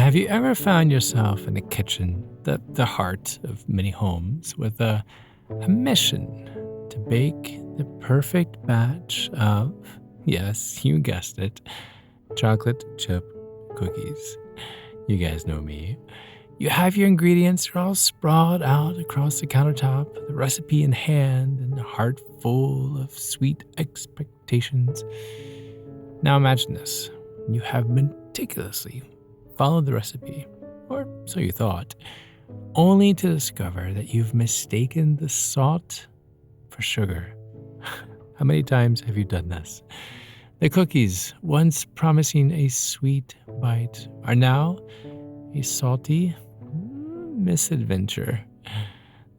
Have you ever found yourself in a kitchen, the heart of many homes, with a mission to bake the perfect batch of, yes, you guessed it, chocolate chip cookies? You guys know me. You have your ingredients, they're all sprawled out across the countertop, the recipe in hand, and a heart full of sweet expectations. Now imagine this. You have meticulously followed the recipe, or so you thought, only to discover that you've mistaken the salt for sugar. How many times have you done this? The cookies, once promising a sweet bite, are now a salty misadventure.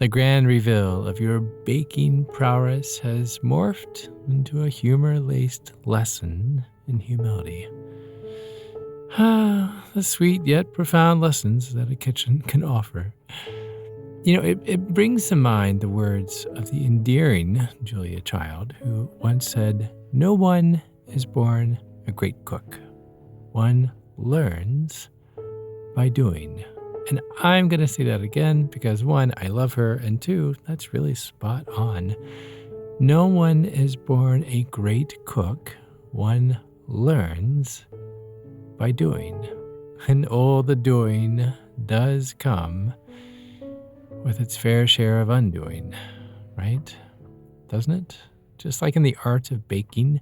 The grand reveal of your baking prowess has morphed into a humor-laced lesson in humility. The sweet yet profound lessons that a kitchen can offer. It brings to mind the words of the endearing Julia Child, who once said, "No one is born a great cook. One learns by doing." And I'm going to say that again because one, I love her, and two, that's really spot on. No one is born a great cook. One learns by doing. And all the doing does come with its fair share of undoing, right? Doesn't it? Just like in the art of baking,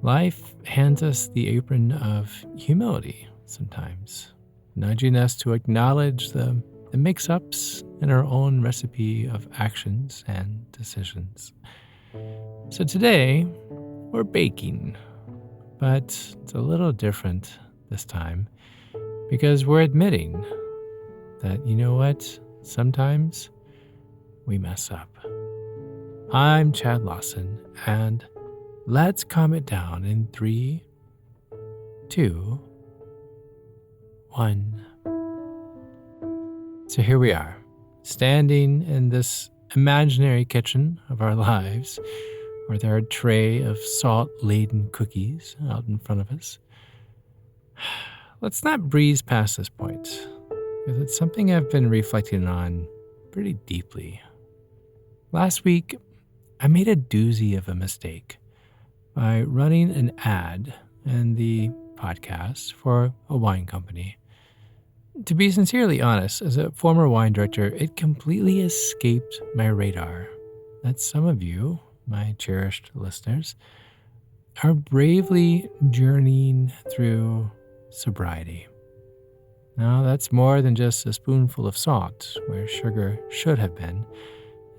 life hands us the apron of humility sometimes, nudging us to acknowledge the mix-ups in our own recipe of actions and decisions. So today, we're baking, but it's a little different this time because we're admitting that, you know what, sometimes we mess up. I'm Chad Lawson, and let's calm it down in 3, 2, 1. So here we are, standing in this imaginary kitchen of our lives, with our tray of salt-laden cookies out in front of us. Let's not breeze past this point, because it's something I've been reflecting on pretty deeply. Last week, I made a doozy of a mistake by running an ad in the podcast for a wine company. To be sincerely honest, as a former wine director, it completely escaped my radar that some of you, my cherished listeners, are bravely journeying through sobriety. Now, that's more than just a spoonful of salt where sugar should have been.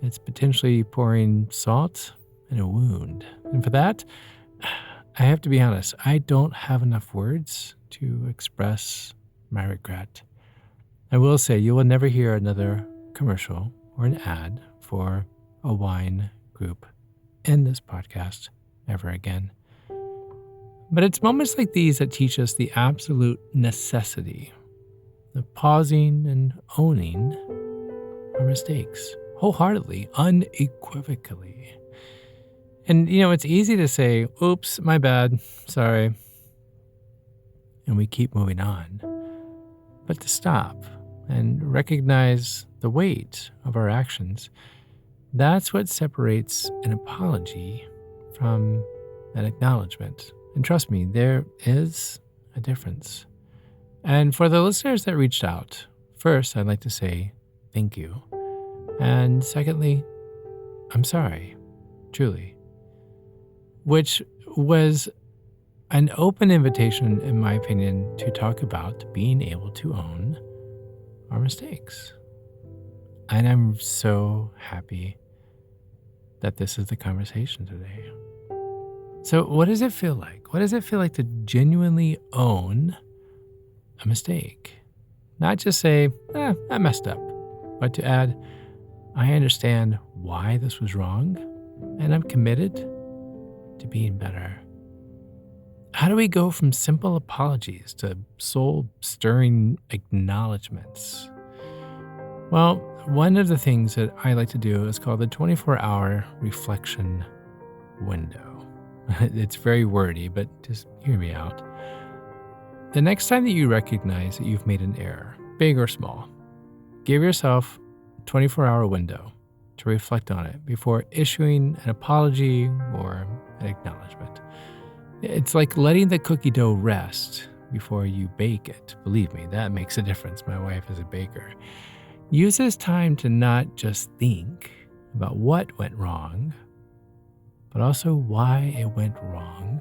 It's potentially pouring salt in a wound. And for that, I have to be honest, I don't have enough words to express my regret. I will say you will never hear another commercial or an ad for a wine group in this podcast ever again. But it's moments like these that teach us the absolute necessity of pausing and owning our mistakes wholeheartedly, unequivocally. And, it's easy to say, oops, my bad, sorry, and we keep moving on. But to stop and recognize the weight of our actions, that's what separates an apology from an acknowledgement. And trust me, there is a difference. And for the listeners that reached out, first, I'd like to say thank you. And secondly, I'm sorry, truly. Which was an open invitation, in my opinion, to talk about being able to own our mistakes. And I'm so happy that this is the conversation today. So what does it feel like? What does it feel like to genuinely own a mistake? Not just say, I messed up, but to add, I understand why this was wrong, and I'm committed to being better. How do we go from simple apologies to soul-stirring acknowledgments? Well, one of the things that I like to do is called the 24-hour reflection window. It's very wordy, but just hear me out. The next time that you recognize that you've made an error, big or small, give yourself a 24-hour window to reflect on it before issuing an apology or an acknowledgement. It's like letting the cookie dough rest before you bake it. Believe me, that makes a difference. My wife is a baker. Use this time to not just think about what went wrong, but also why it went wrong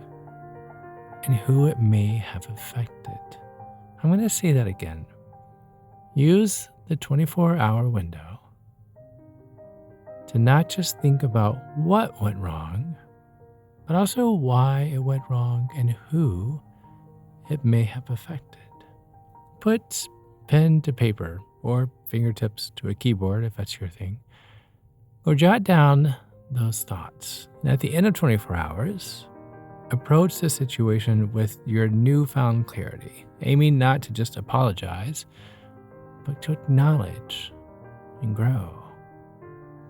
and who it may have affected. I'm going to say that again. Use the 24-hour window to not just think about what went wrong, but also why it went wrong and who it may have affected. Put pen to paper or fingertips to a keyboard if that's your thing, or jot down those thoughts. And at the end of 24 hours, approach the situation with your newfound clarity, aiming not to just apologize, but to acknowledge and grow.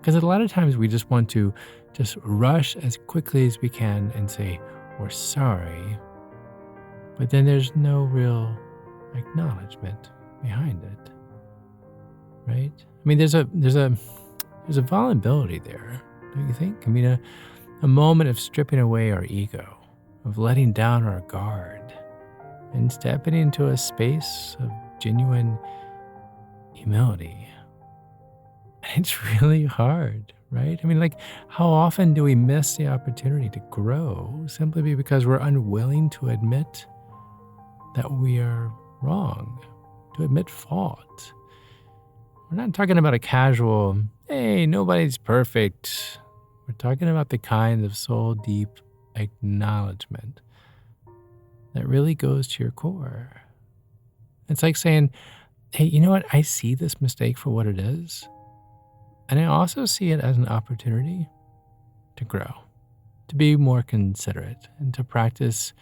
Because a lot of times we just want to just rush as quickly as we can and say, we're sorry, but then there's no real acknowledgement behind it, right? I mean, there's a vulnerability there, don't you think? I mean, a moment of stripping away our ego, of letting down our guard, and stepping into a space of genuine humility. It's really hard, right? I mean, like, how often do we miss the opportunity to grow simply because we're unwilling to admit that we are wrong, to admit fault? We're not talking about a casual, hey, nobody's perfect. We're talking about the kind of soul deep acknowledgement that really goes to your core. It's like saying, hey, you know what? I see this mistake for what it is. And I also see it as an opportunity to grow, to be more considerate, and to practice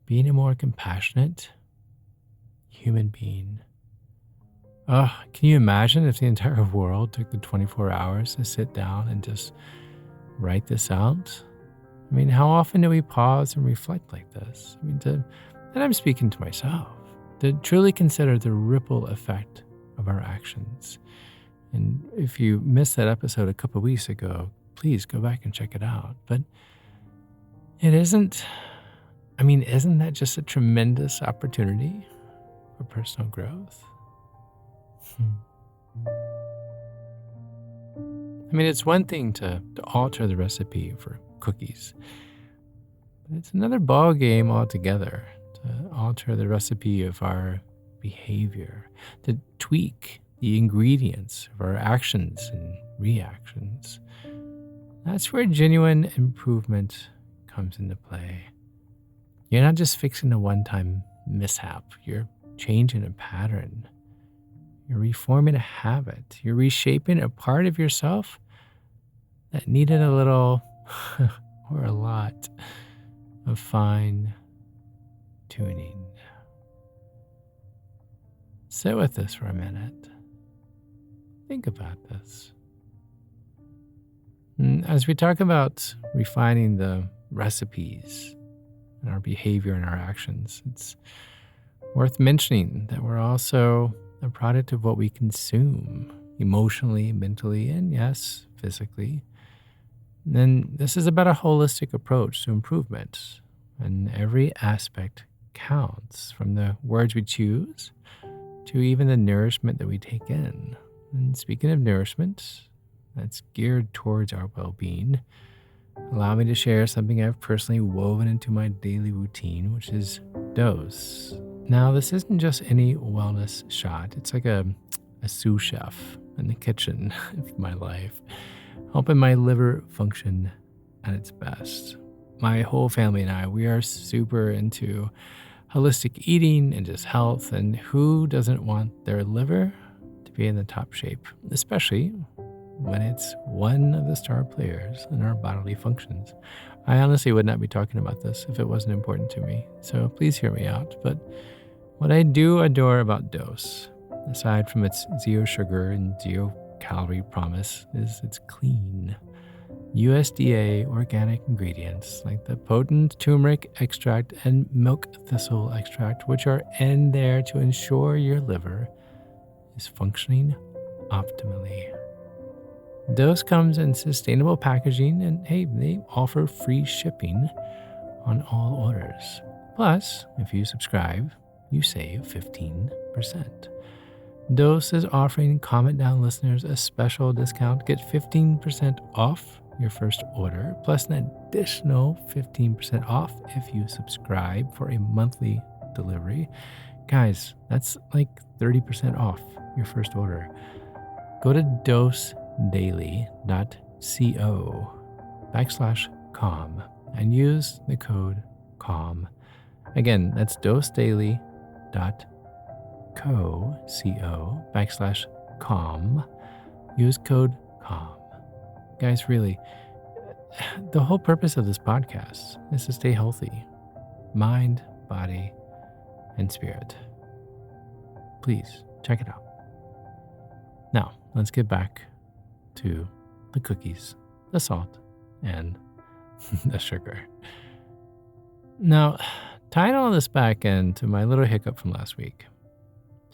being a more compassionate human being. Oh, can you imagine if the entire world took the 24 hours to sit down and just write this out? I mean, how often do we pause and reflect like this? I mean, and I'm speaking to myself, to truly consider the ripple effect of our actions. And if you missed that episode a couple of weeks ago, please go back and check it out. But isn't that just a tremendous opportunity for personal growth? I mean, it's one thing to alter the recipe for cookies, but it's another ball game altogether to alter the recipe of our behavior, to tweak the ingredients of our actions and reactions. That's where genuine improvement comes into play. You're not just fixing a one-time mishap. You're changing a pattern. You're reforming a habit. You're reshaping a part of yourself that needed a little or a lot of fine tuning. Sit with this for a minute. Think about this. As we talk about refining the recipes in our behavior and our actions, it's worth mentioning that we're also a product of what we consume emotionally, mentally, and yes, physically. And this is about a holistic approach to improvement, and every aspect counts, from the words we choose to even the nourishment that we take in. And speaking of nourishment, that's geared towards our well-being. Allow me to share something I've personally woven into my daily routine, which is dose. Now, this isn't just any wellness shot. It's like a sous chef in the kitchen of my life, helping my liver function at its best. My whole family and I, we are super into holistic eating and just health, and who doesn't want their liver to be in the top shape, especially when it's one of the star players in our bodily functions. I honestly would not be talking about this if it wasn't important to me, so please hear me out. But what I do adore about Dose, aside from its zero sugar and zero calorie promise, is it's clean. USDA organic ingredients like the potent turmeric extract and milk thistle extract, which are in there to ensure your liver is functioning optimally. Dose comes in sustainable packaging, and hey, they offer free shipping on all orders. Plus, if you subscribe, you save 15%. Dose is offering Comment Down listeners a special discount. Get 15% off your first order, plus an additional 15% off if you subscribe for a monthly delivery. Guys, that's like 30% off your first order. Go to dosedaily.co/calm and use the code CALM. Again, that's dosedaily.co/calm. Use code CALM. Guys, really, the whole purpose of this podcast is to stay healthy, mind, body, and spirit. Please check it out. Now, let's get back to the cookies, the salt, and the sugar. Now, tying all this back into my little hiccup from last week,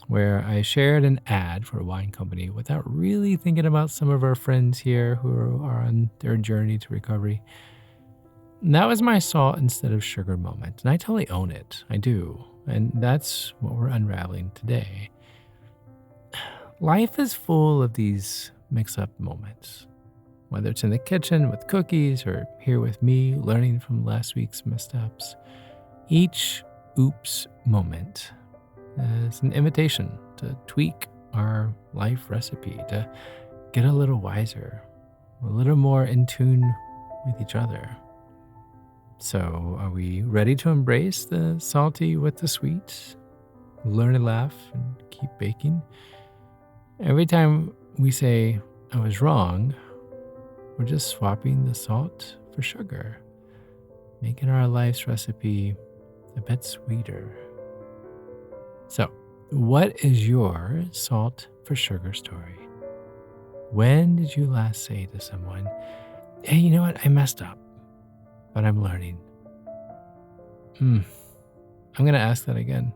where I shared an ad for a wine company without really thinking about some of our friends here who are on their journey to recovery. And that was my salt instead of sugar moment. And I totally own it. I do. And that's what we're unraveling today. Life is full of these mix-up moments, whether it's in the kitchen with cookies or here with me learning from last week's missteps. Each oops moment is an invitation to tweak our life recipe, to get a little wiser, a little more in tune with each other. So, are we ready to embrace the salty with the sweet? Learn to laugh and keep baking? Every time we say, I was wrong, we're just swapping the salt for sugar, making our life's recipe a bit sweeter. So, what is your salt for sugar story? When did you last say to someone, hey, you know what? I messed up, but I'm learning. I'm going to ask that again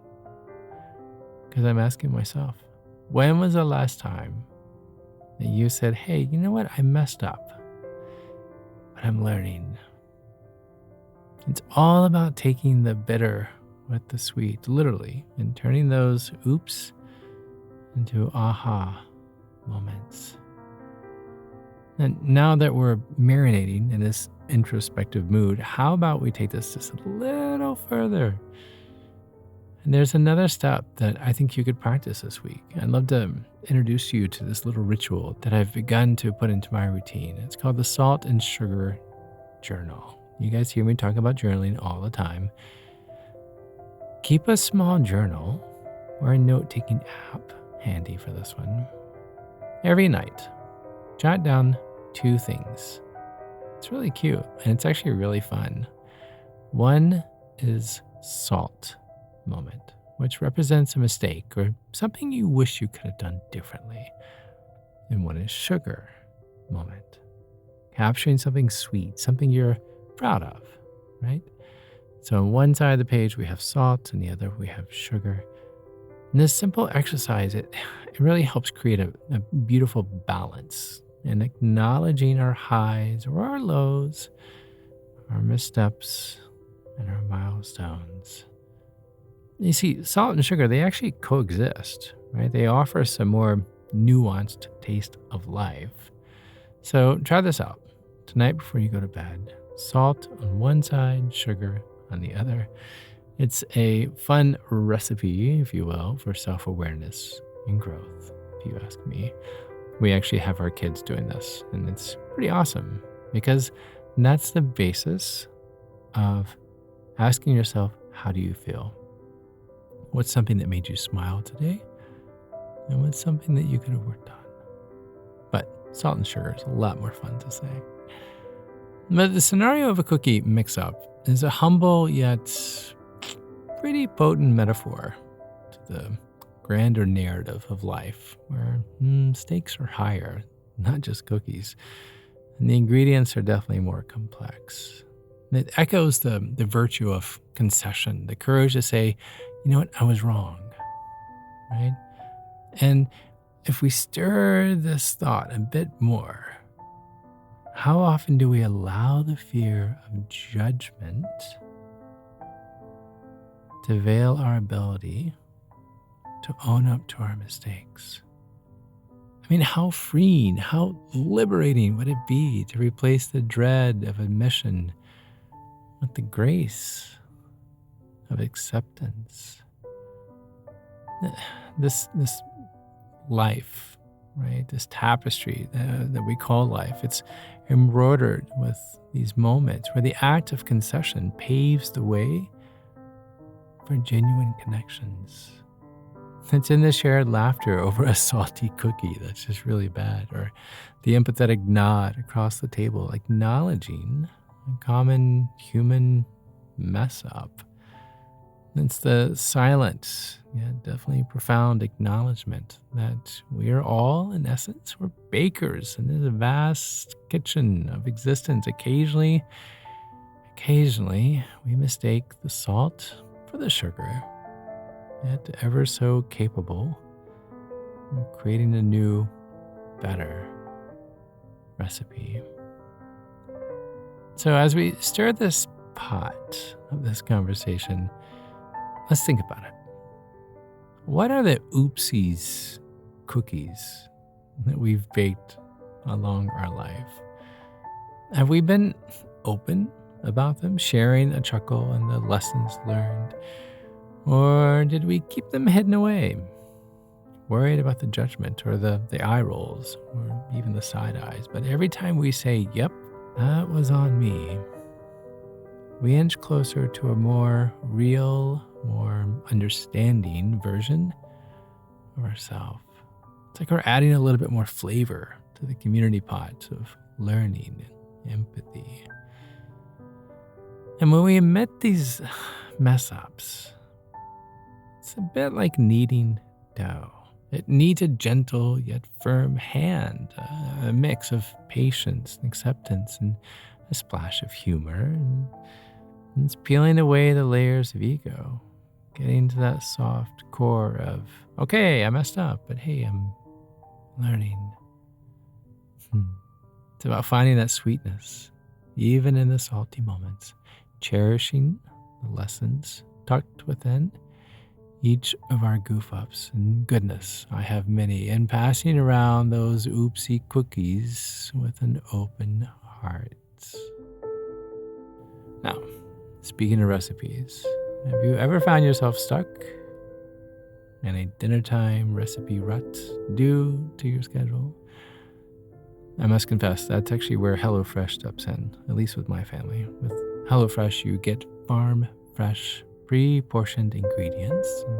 because I'm asking myself, when was the last time that you said, hey, you know what? I messed up, but I'm learning. It's all about taking the bitter with the sweet, literally, and turning those oops into aha moments. And now that we're marinating in this introspective mood, how about we take this just a little further? And there's another step that I think you could practice this week. I'd love to introduce you to this little ritual that I've begun to put into my routine. It's called the Salt and Sugar Journal. You guys hear me talk about journaling all the time. Keep a small journal or a note-taking app handy for this one. Every night, jot down 2 things. It's really cute, and it's actually really fun. One is salt moment, which represents a mistake or something you wish you could have done differently. And one is sugar moment, capturing something sweet, something you're proud of, right? So on one side of the page, we have salt, and the other we have sugar. And this simple exercise, it really helps create a beautiful balance in acknowledging our highs or our lows, our missteps, and our milestones. You see, salt and sugar, they actually coexist, right? They offer some more nuanced taste of life. So try this out. Tonight before you go to bed, salt on one side, sugar on the other. It's a fun recipe, if you will, for self-awareness and growth, if you ask me. We actually have our kids doing this, and it's pretty awesome because that's the basis of asking yourself, how do you feel? What's something that made you smile today? And what's something that you could have worked on? But salt and sugar is a lot more fun to say. But the scenario of a cookie mix-up is a humble yet pretty potent metaphor to the grander narrative of life where stakes are higher, not just cookies. And the ingredients are definitely more complex. And it echoes the virtue of concession, the courage to say, you know what, I was wrong, right? And if we stir this thought a bit more, how often do we allow the fear of judgment to veil our ability to own up to our mistakes? I mean, how freeing, how liberating would it be to replace the dread of admission with the grace of acceptance? This life, right? This tapestry that we call life, it's embroidered with these moments where the act of concession paves the way for genuine connections. It's in the shared laughter over a salty cookie that's just really bad, or the empathetic nod across the table, acknowledging a common human mess up. It's the silent, yet definitely profound acknowledgement that we are all, in essence, we're bakers in this vast kitchen of existence. Occasionally, we mistake the salt for the sugar, yet ever so capable of creating a new, better recipe. So as we stir this pot of this conversation, let's think about it. What are the oopsies cookies that we've baked along our life? Have we been open about them, sharing a chuckle and the lessons learned? Or did we keep them hidden away, worried about the judgment or the eye rolls or even the side eyes? But every time we say, yep, that was on me, we inch closer to a more real, more understanding version of ourselves. It's like we're adding a little bit more flavor to the community pot of learning and empathy. And when we admit these mess ups, it's a bit like kneading dough. It needs a gentle yet firm hand, a mix of patience and acceptance and a splash of humor. And it's peeling away the layers of ego, getting to that soft core of, okay, I messed up, but hey, I'm learning. It's about finding that sweetness, even in the salty moments, cherishing the lessons tucked within each of our goof ups. And goodness, I have many, and passing around those oopsie cookies with an open heart. Now, speaking of recipes, have you ever found yourself stuck in a dinner time recipe rut due to your schedule? I must confess, that's actually where HelloFresh steps in, at least with my family. With HelloFresh, you get farm fresh, pre-portioned ingredients and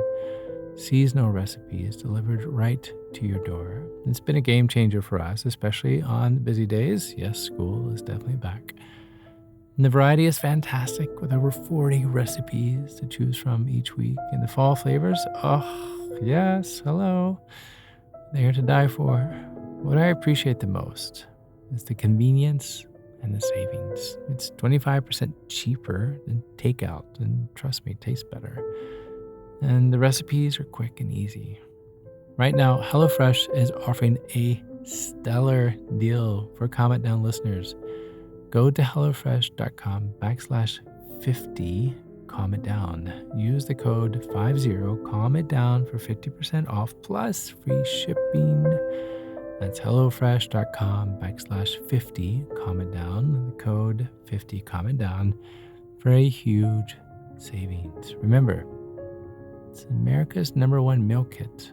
seasonal recipes delivered right to your door. It's been a game changer for us, especially on busy days. Yes, school is definitely back. And the variety is fantastic, with over 40 recipes to choose from each week. And the fall flavors, oh, yes, hello. They're here to die for. What I appreciate the most is the convenience and the savings. It's 25% cheaper than takeout, and trust me, it tastes better. And the recipes are quick and easy. Right now, HelloFresh is offering a stellar deal for Comment Down listeners. Go to HelloFresh.com/50 Calm It Down. Use the code 50 Calm It Down for 50% off plus free shipping. That's HelloFresh.com/50 Calm It Down. The code 50 Calm It Down for a huge savings. Remember, it's America's #1 meal kit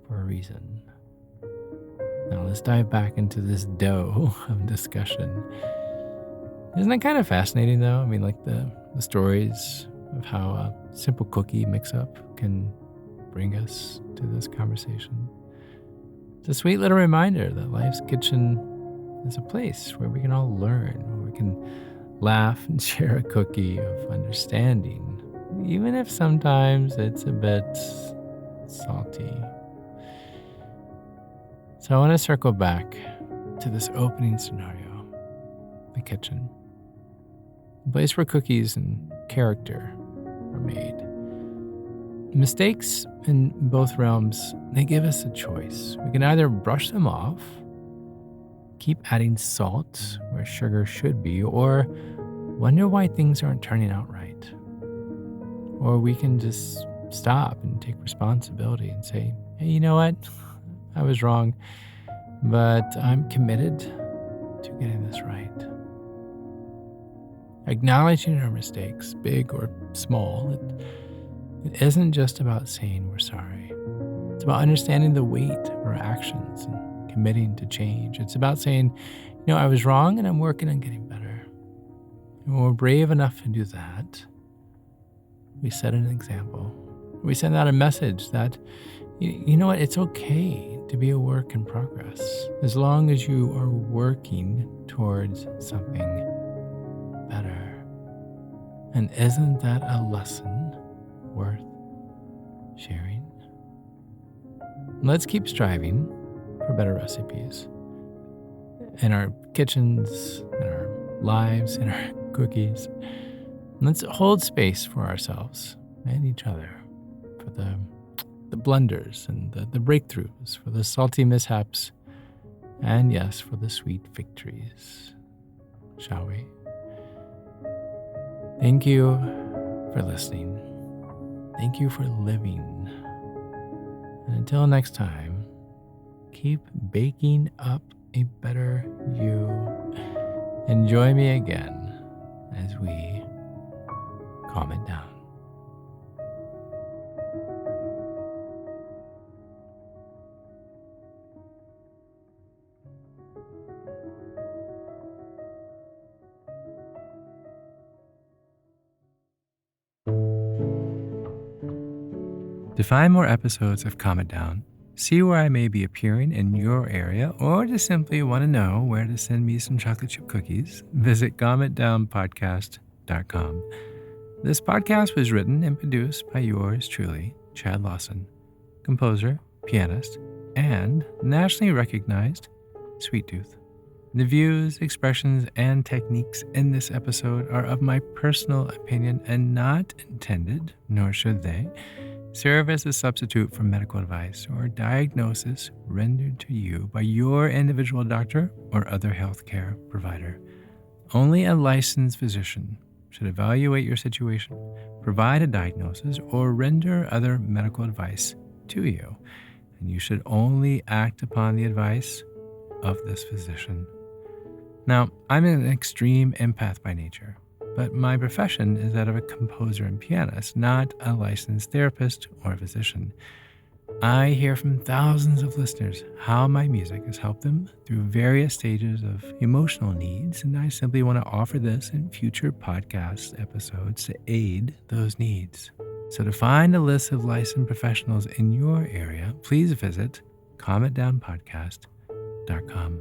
for a reason. Now let's dive back into this dough of discussion. Isn't that kind of fascinating, though? I mean, like the stories of how a simple cookie mix-up can bring us to this conversation. It's a sweet little reminder that life's kitchen is a place where we can all learn, where we can laugh and share a cookie of understanding, even if sometimes it's a bit salty. So I want to circle back to this opening scenario. the kitchen, a place where cookies and character are made. Mistakes in both realms, they give us a choice. We can either brush them off, keep adding salt where sugar should be, or wonder why things aren't turning out right. Or we can just stop and take responsibility and say, hey, you know what? I was wrong, but I'm committed to getting this right. Acknowledging our mistakes, big or small, it isn't just about saying we're sorry. It's about understanding the weight of our actions and committing to change. It's about saying, I was wrong and I'm working on getting better. And when we're brave enough to do that, we set an example. We send out a message that, you know what, it's okay to be a work in progress as long as you are working towards something better. And isn't that a lesson worth sharing? Let's keep striving for better recipes in our kitchens, in our lives, in our cookies. Let's hold space for ourselves and each other, for the blunders and the breakthroughs, for the salty mishaps, and yes, for the sweet victories. Shall we? Thank you for listening. Thank you for living. And until next time, keep baking up a better you. And join me again as we calm it down. To find more episodes of Calm It Down, see where I may be appearing in your area, or just simply want to know where to send me some chocolate chip cookies, visit calmitdownpodcast.com. This podcast was written and produced by yours truly, Chad Lawson, composer, pianist, and nationally recognized sweet tooth. The views, expressions, and techniques in this episode are of my personal opinion and not intended, nor should they, serve as a substitute for medical advice or diagnosis rendered to you by your individual doctor or other healthcare provider. Only a licensed physician should evaluate your situation, provide a diagnosis, or render other medical advice to you. And you should only act upon the advice of this physician. Now, I'm an extreme empath by nature, but my profession is that of a composer and pianist, not a licensed therapist or physician. I hear from thousands of listeners how my music has helped them through various stages of emotional needs, and I simply want to offer this in future podcast episodes to aid those needs. So to find a list of licensed professionals in your area, please visit calmitdownpodcast.com.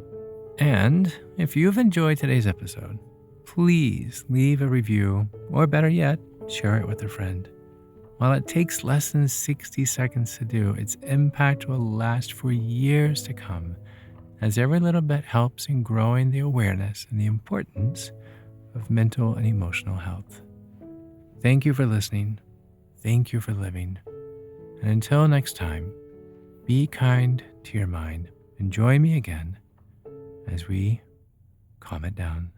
And if you've enjoyed today's episode, please leave a review, or better yet, share it with a friend. While it takes less than 60 seconds to do, its impact will last for years to come, as every little bit helps in growing the awareness and the importance of mental and emotional health. Thank you for listening. Thank you for living. And until next time, be kind to your mind and join me again as we calm it down.